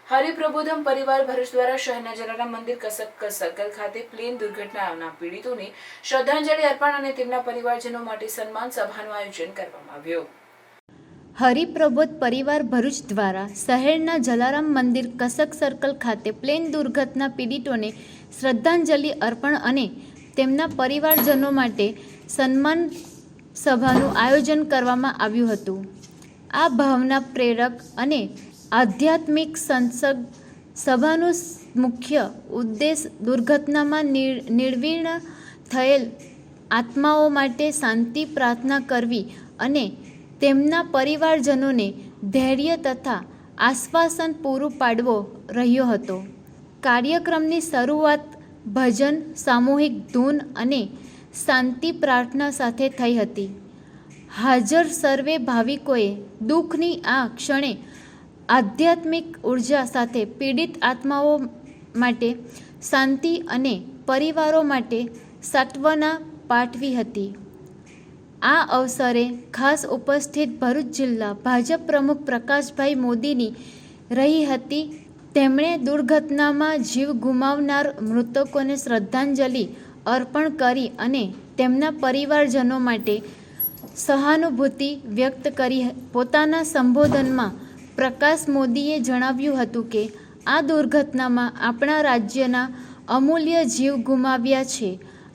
હરિપ્રબોધમ પરિવાર ભરૂચ દ્વારા શહેરના જલારામ મંદિર કસક સર્કલ ખાતે પ્લેન દુર્ઘટનાના પીડિતોને શ્રદ્ધાંજલિ અર્પણ અને તેમના પરિવારજનો માટે સન્માન સભાનું આયોજન કરવામાં આવ્યું। હરિપ્રબોધ પરિવાર ભરૂચ દ્વારા શહેરના જલારામ મંદિર કસક સર્કલ ખાતે પ્લેન દુર્ઘટના પીડિતોને શ્રદ્ધાંજલિ અર્પણ અને તેમના પરિવારજનો માટે સન્માન સભાનું આયોજન કરવામાં આવ્યું હતું। આ ભાવના પ્રેરક અને આધ્યાત્મિક સંસદ સભાનો મુખ્ય ઉદ્દેશ દુર્ઘટનામાં નિર્વિણ થયેલ આત્માઓ માટે શાંતિ પ્રાર્થના કરવી અને તેમના પરિવારજનોને ધૈર્ય તથા આશ્વાસન પૂરું પાડવો રહ્યો હતો। કાર્યક્રમની શરૂઆત ભજન, સામૂહિક ધૂન અને શાંતિ પ્રાર્થના સાથે થઈ હતી। હાજર સર્વે ભાવિકોએ દુઃખની આ ક્ષણે આધ્યાત્મિક ઉર્જા સાથે પીડિત આત્માઓ માટે શાંતિ અને પરિવારો માટે સાંત્વના પાઠવી હતી। આ અવસરે ખાસ ઉપસ્થિત ભરૂચ જિલ્લા ભાજપ પ્રમુખ પ્રકાશભાઈ મોદીની રહી હતી। તેમણે દુર્ઘટનામાં જીવ ગુમાવનાર મૃતકોને શ્રદ્ધાંજલિ અર્પણ કરી અને તેમના પરિવારજનો માટે સહાનુભૂતિ વ્યક્ત કરી। પોતાના સંબોધનમાં પ્રકાશ મોદીએ જણાવ્યું હતું કે આ દુર્ઘટનામાં આપણા રાજ્યના અમૂલ્ય જીવ ગુમાવ્યા છે।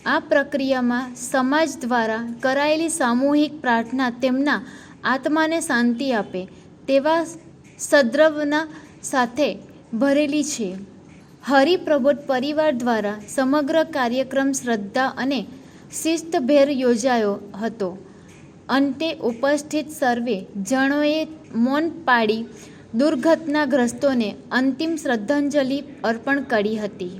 આ પ્રક્રિયામાં સમાજ દ્વારા કરાયેલી સામૂહિક પ્રાર્થના તેમના આત્માને શાંતિ આપે તેવા સદ્ભાવના સાથે ભરેલી છે। હરિપ્રબોધ પરિવાર દ્વારા સમગ્ર કાર્યક્રમ શ્રદ્ધા અને શિસ્તભેર યોજાયો હતો। અંતે ઉપસ્થિત સર્વે જણોએ મૌન પાળી દુર્ઘટનાગ્રસ્તોને અંતિમ શ્રદ્ધાંજલિ અર્પણ કરી હતી।